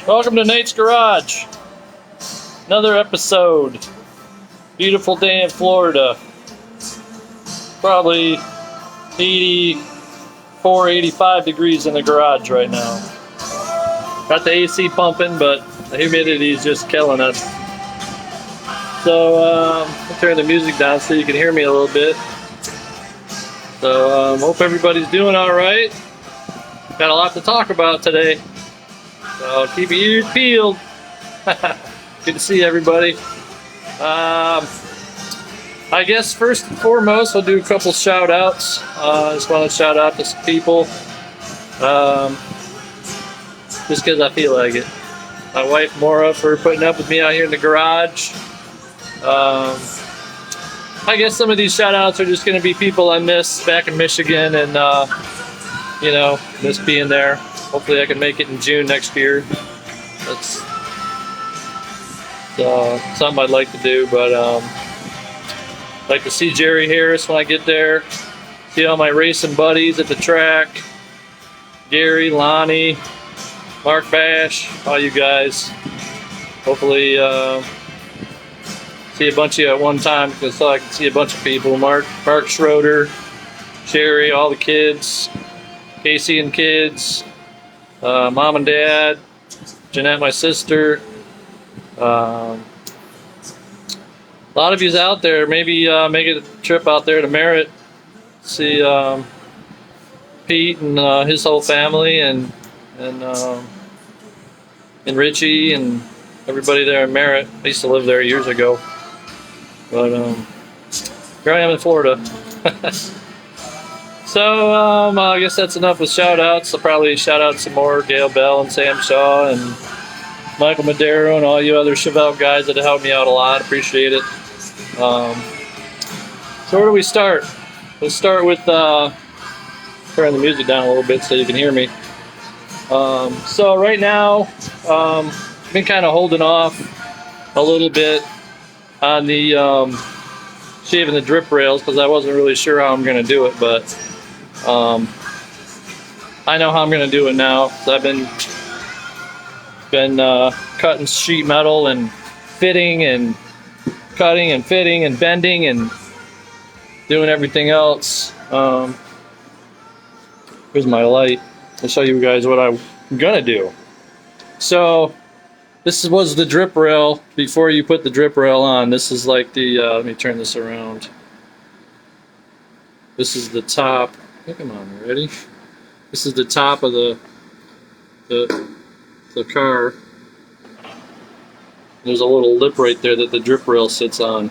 Welcome to Nate's Garage. Another episode. Beautiful day in Florida. Probably 84, 85 degrees in the garage right now. Got the AC pumping, but the humidity is just killing us. So I'll turn the music down so you can hear me a little bit. So hope everybody's doing all right. Got a lot to talk about today. So keep your ears peeled. Good to see everybody. I guess first and foremost, I'll do a couple shout outs. I just want to shout out to some people. Just because I feel like it. My wife Maura for putting up with me out here in the garage. I guess some of these shout outs are just going to be people I miss back in Michigan and, miss being there. Hopefully I can make it in June next year. That's something I'd like to do, but I'd like to see Jerry Harris when I get there. See all my racing buddies at the track. Gary, Lonnie, Mark Bash, all you guys. Hopefully see a bunch of you at one time because I can see a bunch of people. Mark Schroeder, Sherry, all the kids, Casey and kids, Mom and Dad, Jeanette, my sister. A lot of you's out there. Maybe make a trip out there to Merritt. See Pete and his whole family and Richie and everybody there in Merritt. I used to live there years ago. But here I am in Florida. So I guess that's enough with shout outs. I'll probably shout out some more. Gail Bell and Sam Shaw and Michael Madero and all you other Chevelle guys that have helped me out a lot. Appreciate it. So where do we start? Let's start with turn the music down a little bit so you can hear me. So right now, I've been kind of holding off a little bit on the shaving the drip rails because I wasn't really sure how I'm going to do it, but I know how I'm going to do it now. So I've been cutting sheet metal and fitting and cutting and fitting and bending and doing everything else. Here's my light. I'll show you guys what I'm gonna do. So this was the drip rail before you put the drip rail on. This is like the let me turn this around. This is the top. Come on, ready? This is the top of the car. There's a little lip right there that the drip rail sits on.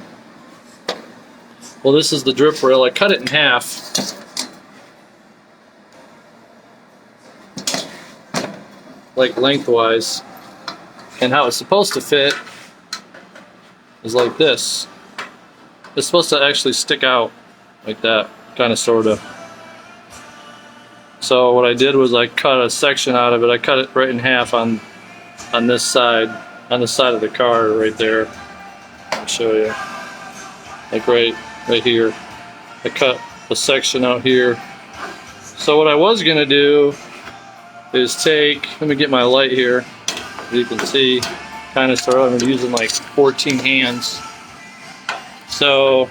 Well, this is the drip rail. I cut it in half. Like lengthwise. And how it's supposed to fit is like this. It's supposed to actually stick out like that, kind of, sort of. So what I did was I cut a section out of it. I cut it right in half on this side, on the side of the car right there. I'll show you. Like right here. I cut a section out here. So what I was gonna do is let me get my light here. You can see, kind of, sort of, I'm using like 14 hands. So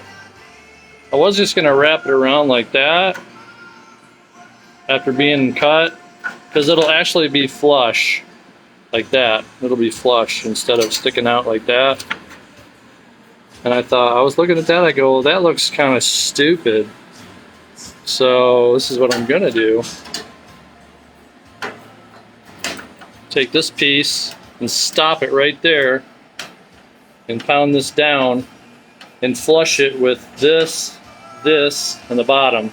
I was just gonna wrap it around like that after being cut, because it'll actually be flush like that. It'll be flush instead of sticking out like that. And I thought, I was looking at that, I go, well, that looks kind of stupid. So this is what I'm gonna do. Take this piece and stop it right there and pound this down and flush it with this, and the bottom.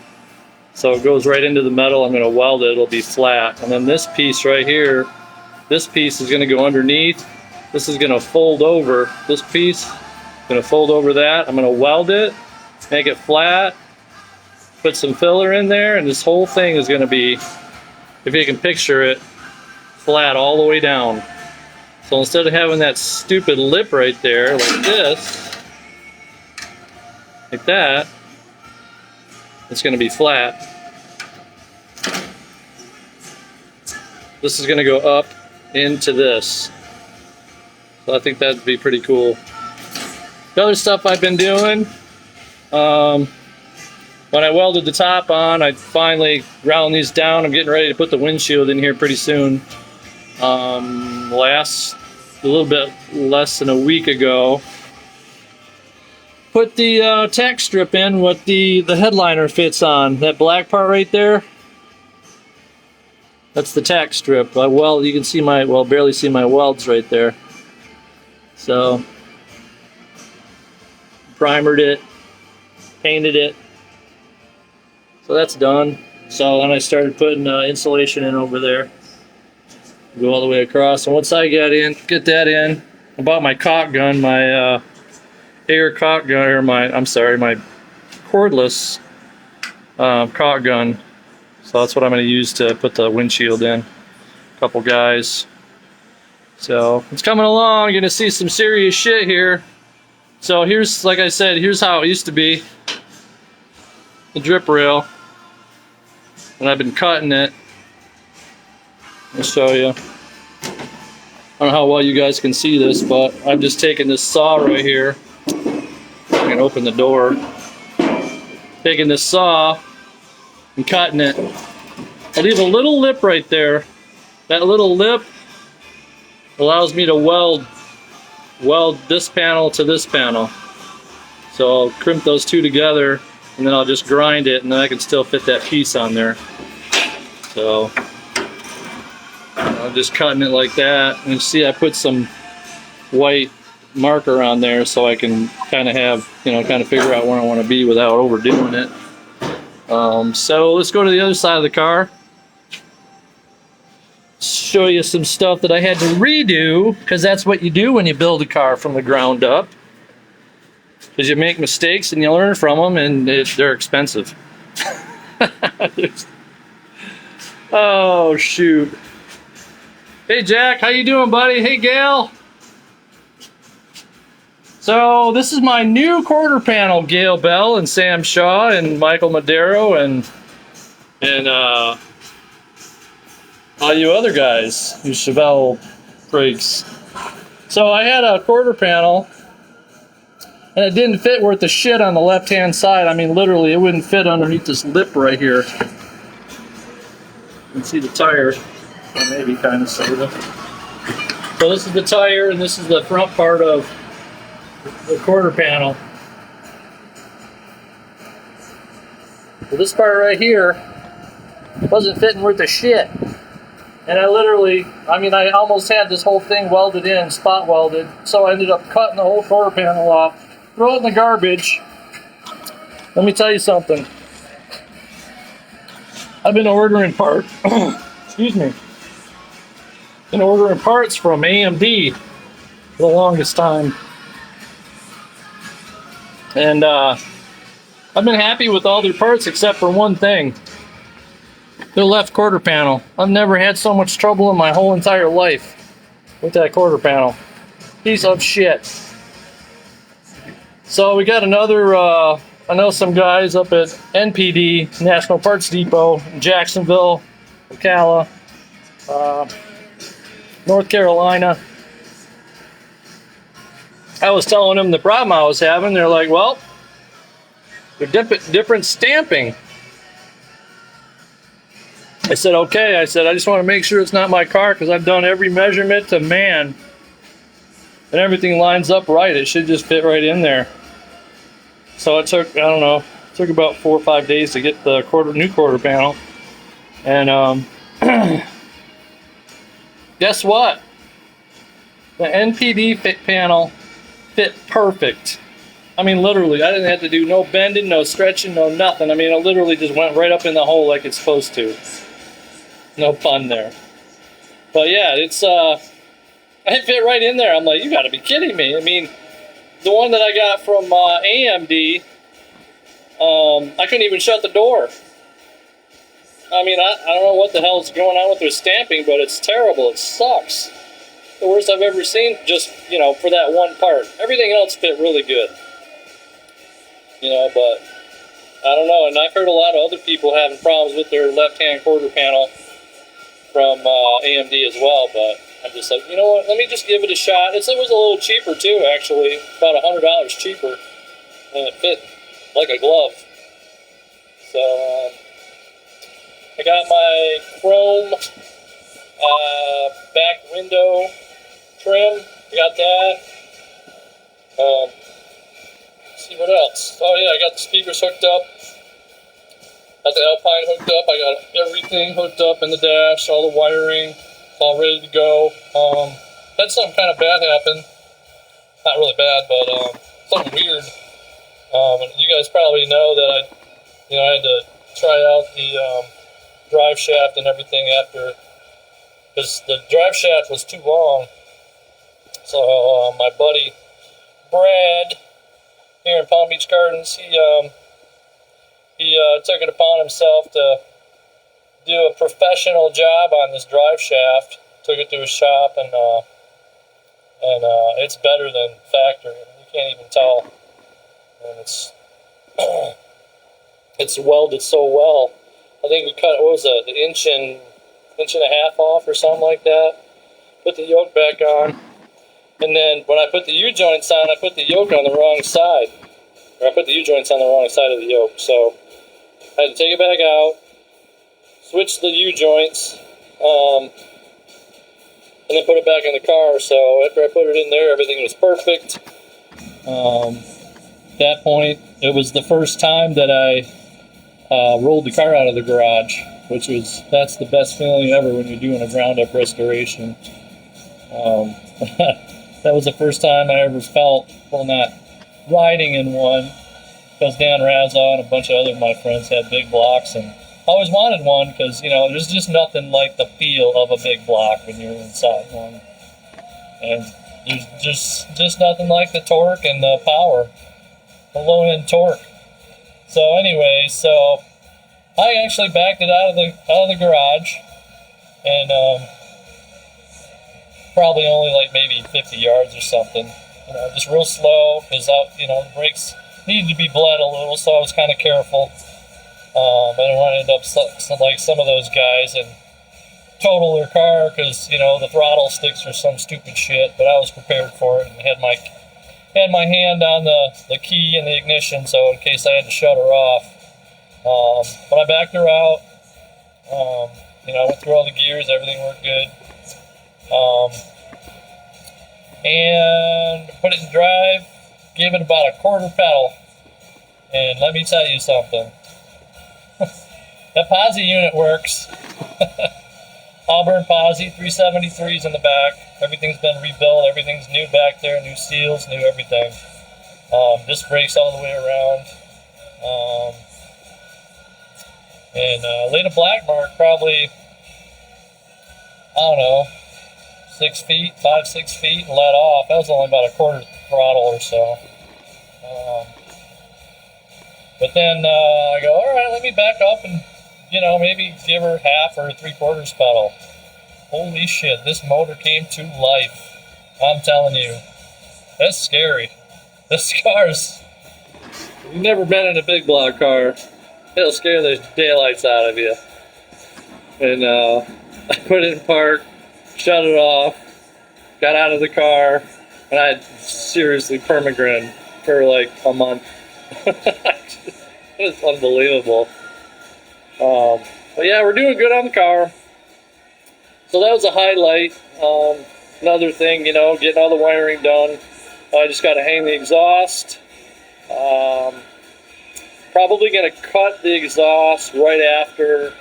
So it goes right into the metal. I'm going to weld it. It'll be flat. And then this piece right here, this piece is going to go underneath. This is going to fold over. This piece is going to fold over that. I'm going to weld it, make it flat, put some filler in there, and this whole thing is going to be, if you can picture it, flat all the way down. So instead of having that stupid lip right there like this, like that, it's going to be flat. This is going to go up into this. So I think that'd be pretty cool. The other stuff I've been doing, when I welded the top on, I finally ground these down. I'm getting ready to put the windshield in here pretty soon. Last a little bit less than a week ago, put the tack strip in what the headliner fits on. That black part right there, that's the tack strip. You can see barely see my welds right there. So, primered it, painted it. So that's done. So then I started putting insulation in over there. Go all the way across. And once I get that in, I bought my caulk gun, my air caulk gun, or my cordless caulk gun. So that's what I'm going to use to put the windshield in. A couple guys. So it's coming along. You're going to see some serious shit here. So here's, like I said, here's how it used to be. The drip rail. And I've been cutting it. I'll show you. I don't know how well you guys can see this, but I'm just taking this saw right here. I can open the door. Taking this saw and cutting it. I leave a little lip right there. That little lip allows me to weld this panel to this panel. So I'll crimp those two together, and then I'll just grind it, and then I can still fit that piece on there. So I'm just cutting it like that. And you see I put some white marker on there so I can kind of have, kind of figure out where I want to be without overdoing it. So let's go to the other side of the car. Show you some stuff that I had to redo, because that's what you do when you build a car from the ground up. Because you make mistakes and you learn from them, and they're expensive. Oh shoot. Hey Jack, how you doing, buddy? Hey Gail. So this is my new quarter panel. Gail Bell and Sam Shaw and Michael Madero and all you other guys, you Chevelle freaks. So I had a quarter panel, and it didn't fit worth the shit on the left-hand side. I mean, literally, it wouldn't fit underneath this lip right here. You can see the tire, or maybe kind of sort of. So this is the tire, and this is the front part of the quarter panel. Well, this part right here wasn't fitting worth the shit. And I almost had this whole thing welded in, spot welded. So I ended up cutting the whole quarter panel off, throw it in the garbage. Let me tell you something. I've been ordering parts. Excuse me. Been ordering parts from AMD for the longest time. And I've been happy with all their parts except for one thing. The left quarter panel. I've never had so much trouble in my whole entire life with that quarter panel. Piece of shit. So we got another, I know some guys up at NPD, National Parts Depot, in Jacksonville, Ocala, North Carolina. I was telling them the problem I was having. They're like, well, they're different stamping. I said, okay. I said, I just want to make sure it's not my car, because I've done every measurement to man, and everything lines up right. It should just fit right in there. So it took, I don't know, it took about 4 or 5 days to get the new quarter panel. And guess what? The NPD panel fit perfect. I mean, literally, I didn't have to do no bending, no stretching, no nothing. I mean, it literally just went right up in the hole like it's supposed to. No pun there. But yeah, it fit right in there. I'm like, you gotta be kidding me. I mean, the one that I got from AMD, I couldn't even shut the door. I mean, I don't know what the hell is going on with their stamping, but it's terrible. It sucks. The worst I've ever seen, just, for that one part. Everything else fit really good. But I don't know. And I've heard a lot of other people having problems with their left-hand quarter panel from AMD as well, but I'm just like, you know what? Let me just give it a shot. It was a little cheaper too, actually, about $100 cheaper, and it fit like a glove. So I got my chrome back window trim. I got that. Let's see what else. Oh yeah, I got the speakers hooked up. Got the Alpine hooked up. I got everything hooked up in the dash, all the wiring. It's all ready to go. Had something kind of bad happen. Not really bad, but something weird. You guys probably know that I had to try out the drive shaft and everything after, because the drive shaft was too long. So my buddy Brad here in Palm Beach Gardens, he took it upon himself to do a professional job on this drive shaft. Took it to his shop, and it's better than factory. You can't even tell. And it's welded so well. I think we cut, what was it, an inch and a half off or something like that. Put the yoke back on, and then when I put the U-joints on, I put the yoke on the wrong side. Or I put the U-joints on the wrong side of the yoke, so I had to take it back out, switch the U-joints, and then put it back in the car. So after I put it in there, everything was perfect. At that point, it was the first time that I rolled the car out of the garage, that's the best feeling ever when you're doing a ground-up restoration. That was the first time I ever felt, well, not riding in one, because Dan Razza and a bunch of other of my friends had big blocks, and I always wanted one because, there's just nothing like the feel of a big block when you're inside one. And there's just nothing like the torque and the power, the low-end torque. So anyway, I actually backed it out of the garage, and probably only like maybe 50 yards or something. Just real slow, because the brakes needed to be bled a little, so I was kind of careful. I didn't want to end up like some of those guys and total their car because the throttle sticks or some stupid shit. But I was prepared for it and had my hand on the key and the ignition, so in case I had to shut her off. But I backed her out. I went through all the gears, everything worked good. And put it in drive, gave it about a quarter pedal, and let me tell you something. That posi unit works. Auburn posi, 373s in the back. Everything's been rebuilt. Everything's new back there. New seals, new everything. Disc brakes all the way around. And laid a black mark probably, I don't know, 6 feet, 5-6 feet, and let off. That was only about a quarter throttle or so. But then I go, all right, let me back up and, maybe give her half or 3/4 pedal. Holy shit, this motor came to life. I'm telling you. That's scary. This car's... You've never been in a big block car. It'll scare the daylights out of you. And I put it in park, shut it off, got out of the car, and I had seriously permagrin for like a month. It was unbelievable. But yeah, we're doing good on the car. So that was a highlight. Another thing, getting all the wiring done. I just got to hang the exhaust. Probably going to cut the exhaust right after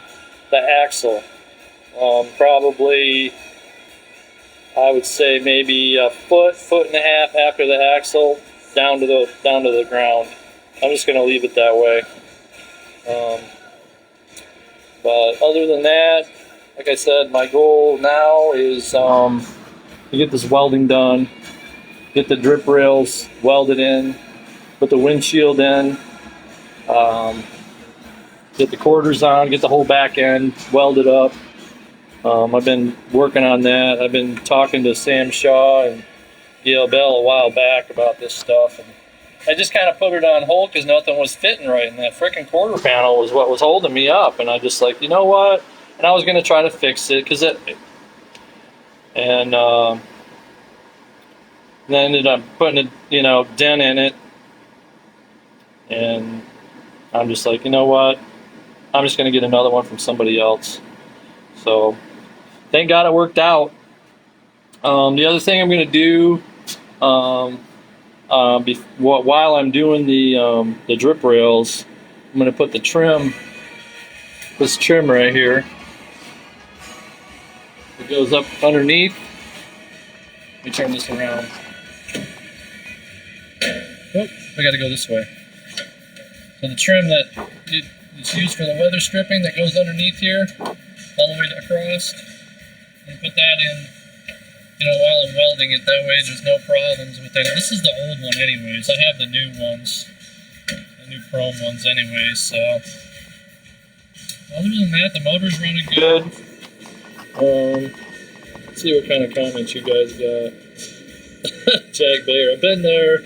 the axle. Probably, I would say maybe a foot and a half after the axle, down to the ground. I'm just going to leave it that way. But other than that, like I said, my goal now is to get this welding done, get the drip rails welded in, put the windshield in, get the quarters on, get the whole back end welded up. I've been working on that. I've been talking to Sam Shaw and Gail Bell a while back about this stuff, and I just kind of put it on hold because nothing was fitting right, and that frickin' quarter panel was what was holding me up. And I just like, you know what? And I was going to try to fix it because and then ended up putting a dent in it, and I'm just like, you know what? I'm just gonna get another one from somebody else. So thank God it worked out. The other thing I'm gonna do while I'm doing the drip rails, I'm gonna put this trim right here. It goes up underneath. Let me turn this around. Oh, I gotta go this way. So the trim that is used for the weather stripping that goes underneath here, all the way across, I'm gonna put that in, while I'm welding it. That way there's no problems with that. This is the old one anyways. I have the new ones, the new chrome ones anyways, so. Other than that, the motor's running good. Let's see what kind of comments you guys got. Jack Bayer, I've been there.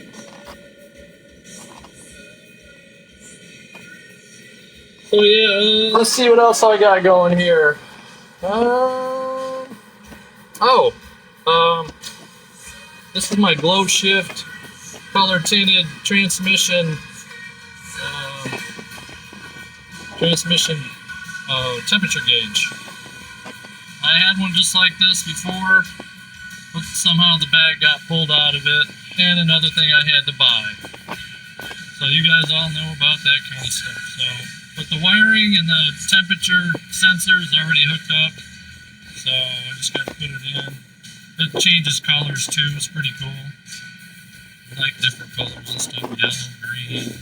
So yeah, let's see what else I got going here. This is my glow shift color tinted transmission temperature gauge. I had one just like this before, but somehow the bag got pulled out of it, and another thing I had to buy. So you guys all know about that kind of stuff. So, but the wiring and the temperature sensor is already hooked up, so I just got to put it in. It changes colors too, it's pretty cool. I like different colors and stuff, yellow, green,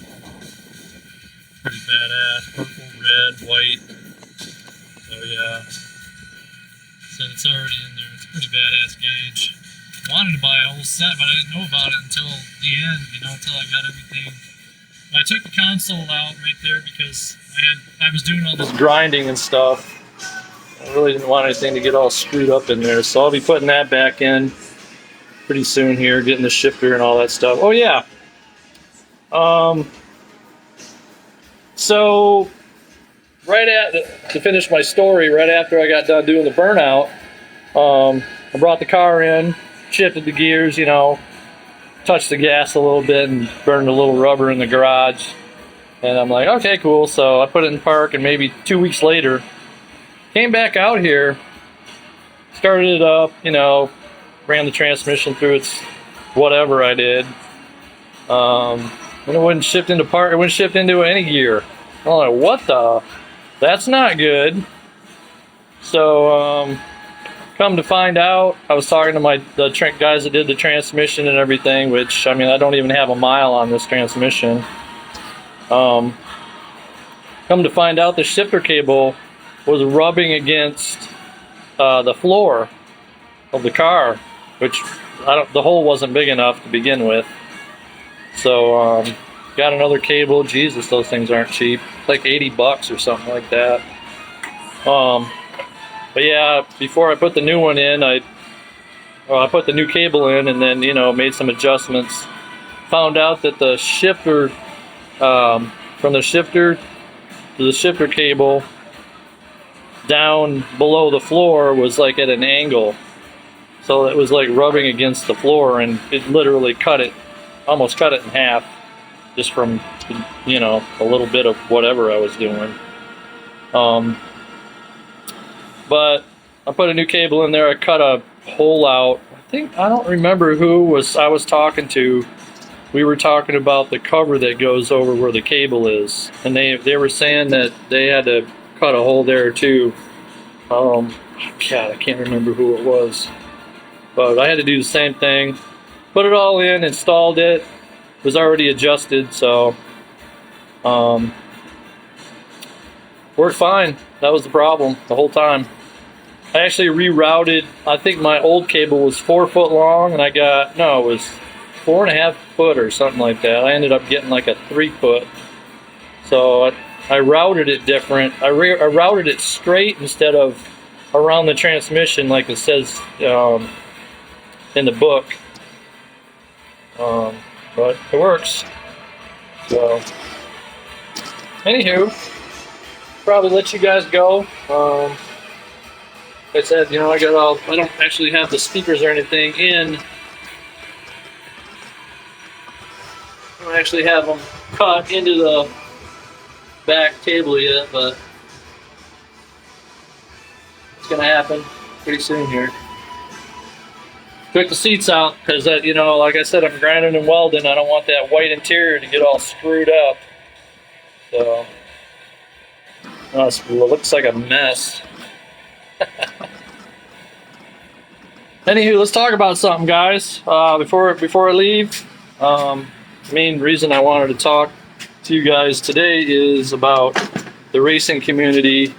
pretty badass, purple, red, white. So yeah, so it's already in there. It's a pretty badass gauge. I wanted to buy a whole set, but I didn't know about it until the end, until I got everything. I took the console out right there because I was doing all this grinding and stuff. I really didn't want anything to get all screwed up in there, so I'll be putting that back in pretty soon here, getting the shifter and all that stuff. Oh yeah. So to finish my story, right after I got done doing the burnout, I brought the car in, shifted the gears, touched the gas a little bit and burned a little rubber in the garage. And I'm like, okay, cool. So I put it in park, and maybe 2 weeks later, came back out here, started it up, ran the transmission through its whatever I did. And it wouldn't shift into park, it wouldn't shift into any gear. I'm like, what the? That's not good. So, come to find out, I was talking to the guys that did the transmission and everything, which, I don't even have a mile on this transmission. Come to find out, the shifter cable was rubbing against the floor of the car, which the hole wasn't big enough to begin with. So got another cable. Jesus, those things aren't cheap. It's like $80 or something like that. But yeah, before I put the new one in, I put the new cable in, and then made some adjustments. Found out that the shifter, from the shifter to the shifter cable down below the floor, was like at an angle, so it was like rubbing against the floor, and it literally almost cut it in half, just from a little bit of whatever I was doing. But I put a new cable in there. I cut a hole out. I don't remember who I was talking to. We were talking about the cover that goes over where the cable is, and they were saying that they had to cut a hole there too. God, I can't remember who it was, but I had to do the same thing. Put it all in, installed it. It was already adjusted, so worked fine. That was the problem the whole time. I actually rerouted. I think my old cable was 4 foot long, and it was 4.5 foot or something like that. I ended up getting like a 3 foot. So I routed it different. I routed it straight instead of around the transmission like it says in the book. But it works. So, anywho, probably let you guys go. I said, I don't actually have the speakers or anything in. I don't actually have them cut into the back table yet, but it's gonna happen pretty soon here. Took the seats out because like I said, I'm grinding and welding. I don't want that white interior to get all screwed up. So, it looks like a mess. Anywho, let's talk about something, guys. Before I leave, main reason I wanted to talk to you guys today is about the racing community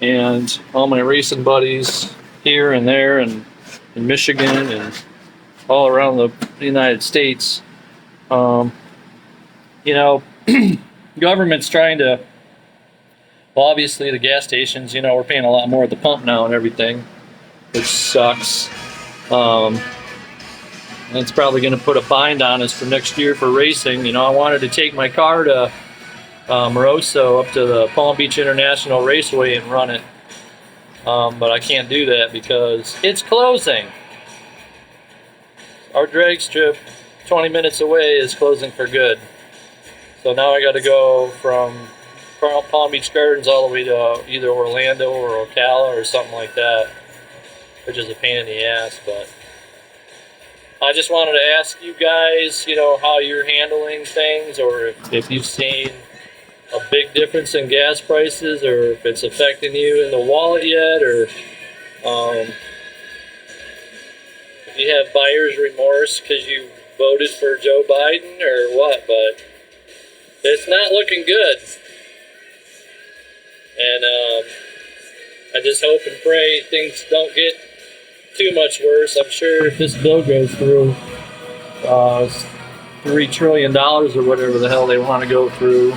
and all my racing buddies here and there and in Michigan and all around the United States. Government's trying to, well, obviously the gas stations, we're paying a lot more at the pump now and everything, which sucks. And it's probably going to put a bind on us for next year for racing. I wanted to take my car to Moroso up to the Palm Beach International Raceway and run it. But I can't do that because it's closing. Our drag strip 20 minutes away is closing for good. So now I got to go from Palm Beach Gardens all the way to either Orlando or Ocala or something like that, which is a pain in the ass. But I just wanted to ask you guys, how you're handling things, or if you've seen a big difference in gas prices, or if it's affecting you in the wallet yet, or if you have buyer's remorse because you voted for Joe Biden or what, but it's not looking good. And I just hope and pray things don't get too much worse. I'm sure if this bill goes through, $3 trillion or whatever the hell they want to go through,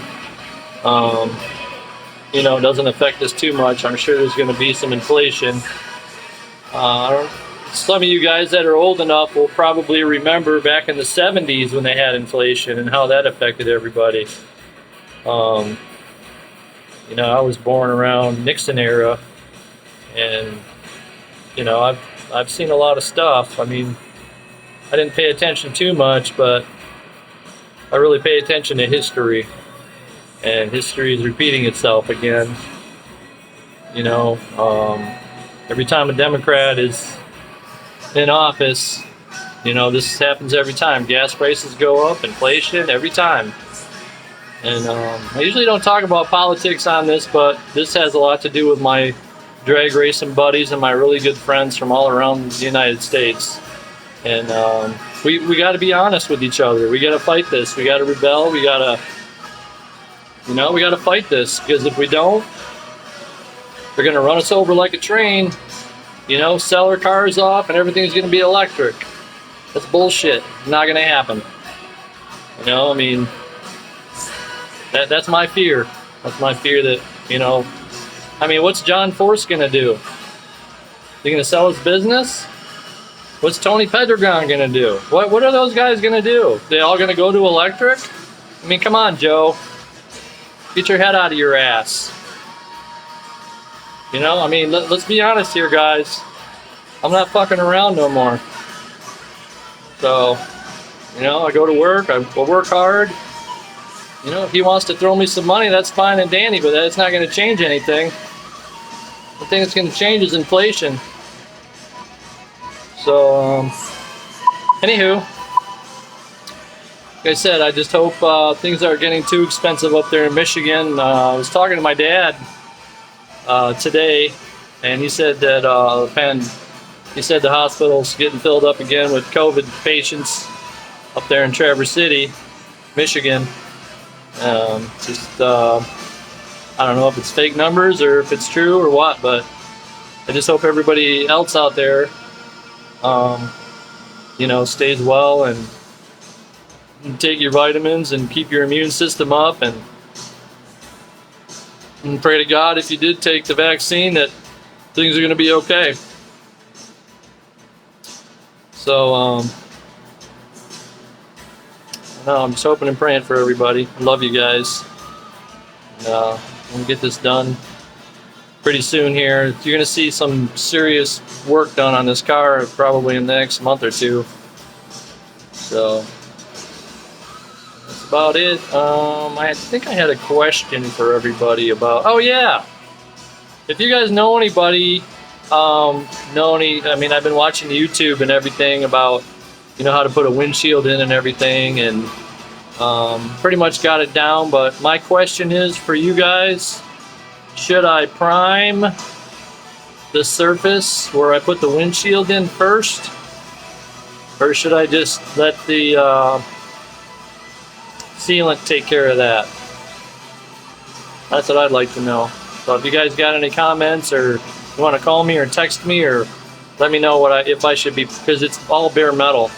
doesn't affect us too much. I'm sure there's going to be some inflation. Some of you guys that are old enough will probably remember back in the 70s when they had inflation and how that affected everybody. I was born around Nixon era, and I've seen a lot of stuff. I mean, I didn't pay attention too much, but I really pay attention to history, and history is repeating itself again. Every time a Democrat is in office, this happens every time. Gas prices go up, inflation, every time. And I usually don't talk about politics on this, but this has a lot to do with my drag racing buddies and my really good friends from all around the United States. And we got to be honest with each other. We got to fight this. We got to rebel. We got to fight this, because if we don't, they're going to run us over like a train. Sell our cars off and everything's going to be electric. That's bullshit. Not going to happen. That's my fear. That's my fear that, what's John Force going to do? Is he going to sell his business? What's Tony Pedregon going to do? What are those guys going to do? They all going to go to electric? Come on, Joe. Get your head out of your ass. Let's be honest here, guys. I'm not fucking around no more. So, I go to work, I work hard. If he wants to throw me some money, that's fine and dandy, but that's not going to change anything. The thing that's going to change is inflation. So, anywho, like I said, I just hope things aren't getting too expensive up there in Michigan. I was talking to my dad today, and he said that the hospital's getting filled up again with COVID patients up there in Traverse City, Michigan. I don't know if it's fake numbers or if it's true or what, but I just hope everybody else out there, stays well and take your vitamins and keep your immune system up, and pray to God, if you did take the vaccine, that things are going to be okay. So, I'm just hoping and praying for everybody. I love you guys. I'm going to get this done pretty soon here. You're gonna see some serious work done on this car probably in the next month or two. So that's about it. I think I had a question for everybody about, oh yeah, if you guys know anybody, I mean, I've been watching YouTube and everything about, you know, how to put a windshield in and everything, and pretty much got it down. But my question is for you guys, should I prime the surface where I put the windshield in first, or should I just let the sealant take care of that? That's what I'd like to know. So if you guys got any comments, or you want to call me or text me, or let me know if I should be, because it's all bare metal.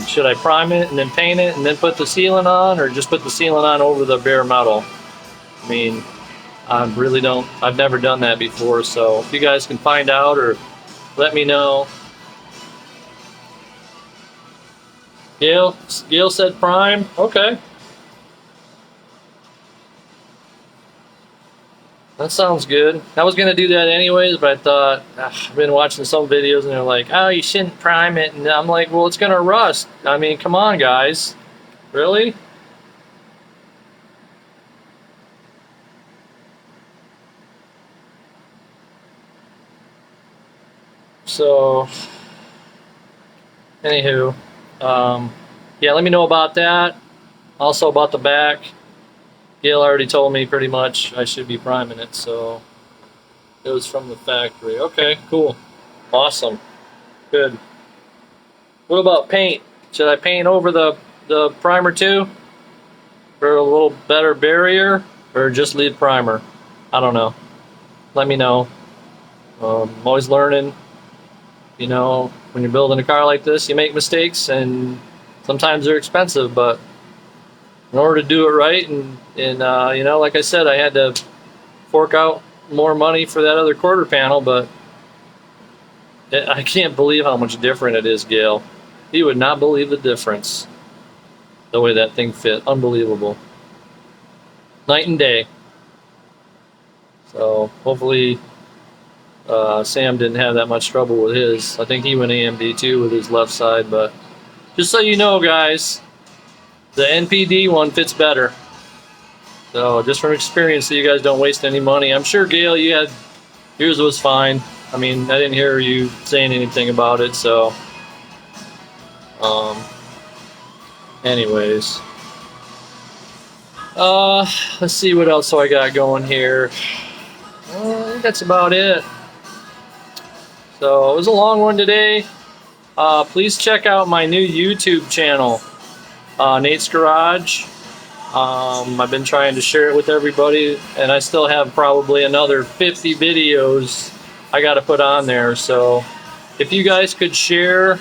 Should I prime it and then paint it and then put the sealant on, or just put the sealant on over the bare metal? I mean, I've never done that before, so if you guys can find out or let me know. Gail said prime. Okay. That sounds good. I was gonna do that anyways, but I thought, I've been watching some videos and they're like, oh, you shouldn't prime it, and I'm like, well, it's gonna rust. I mean, come on, guys. Really? So, anywho, yeah, let me know about that. Also about the back. Gail already told me pretty much I should be priming it, so it was from the factory. Okay, cool. Awesome. Good. What about paint? Should I paint over the primer too? For a little better barrier? Or just leave primer? I don't know. Let me know. I'm always learning. You know, when you're building a car like this, you make mistakes, and sometimes they're expensive, but in order to do it right, and you know, like I said, I had to fork out more money for that other quarter panel, but I can't believe how much different it is, Gail. You would not believe the difference, the way that thing fit. Unbelievable. Night and day. So hopefully Sam didn't have that much trouble with his. I think he went AMD too with his left side, but just so you know, guys, the NPD one fits better. So just from experience, so you guys don't waste any money. I'm sure, Gail, yours was fine. I mean, I didn't hear you saying anything about it, so anyways. Let's see what else I got going here. I think that's about it. So it was a long one today. Please check out my new YouTube channel, Nate's Garage. I've been trying to share it with everybody, and I still have probably another 50 videos I got to put on there. So if you guys could share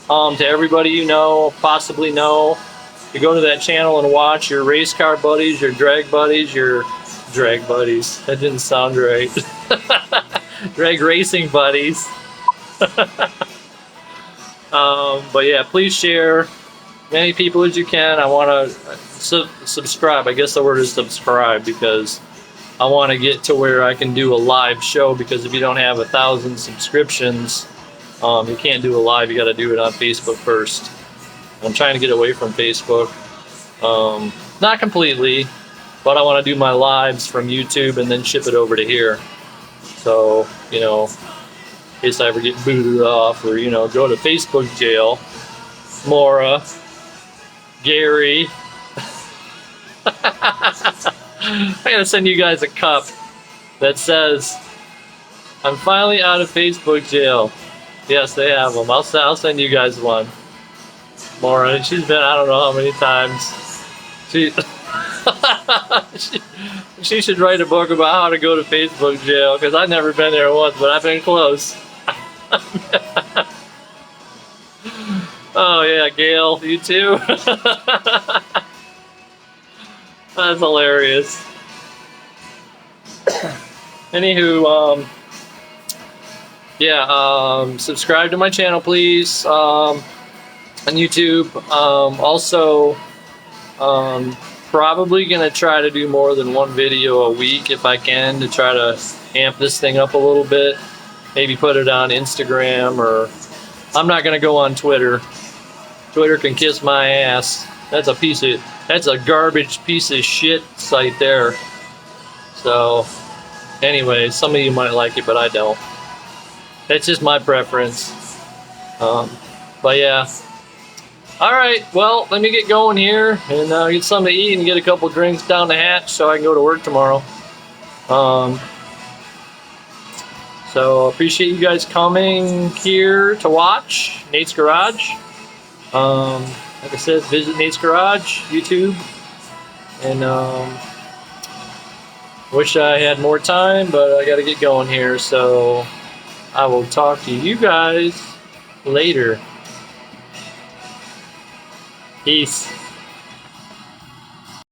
to everybody you know, possibly know, you go to that channel and watch your race car buddies, your drag buddies, that didn't sound right. Drag racing buddies. But yeah, please share many people as you can. I want to subscribe. I guess the word is subscribe, because I want to get to where I can do a live show, because if you don't have 1,000 subscriptions, you can't do a live. You got to do it on Facebook first. I'm trying to get away from Facebook. Not completely, but I want to do my lives from YouTube and then ship it over to here. So, you know, in case I ever get booted off, or, you know, go to Facebook jail. Maura, Gary. I gotta send you guys a cup that says, I'm finally out of Facebook jail. Yes, they have them. I'll send you guys one. Maura, she's been, I don't know how many times. She should write a book about how to go to Facebook jail, because I've never been there once, but I've been close. Oh yeah, Gail, you too? That's hilarious. Anywho, yeah, subscribe to my channel, please, on YouTube. Also, probably gonna try to do more than one video a week if I can, to try to amp this thing up a little bit. Maybe put it on Instagram, or I'm not gonna go on Twitter. Twitter can kiss my ass. That's a garbage piece of shit site there. So anyway, some of you might like it, but I don't. That's just my preference. But yeah. Alright, well, let me get going here and get something to eat and get a couple drinks down the hatch so I can go to work tomorrow. So appreciate you guys coming here to watch Nate's Garage. Like I said, visit Nate's Garage, YouTube. And wish I had more time, but I gotta get going here, so I will talk to you guys later. Peace.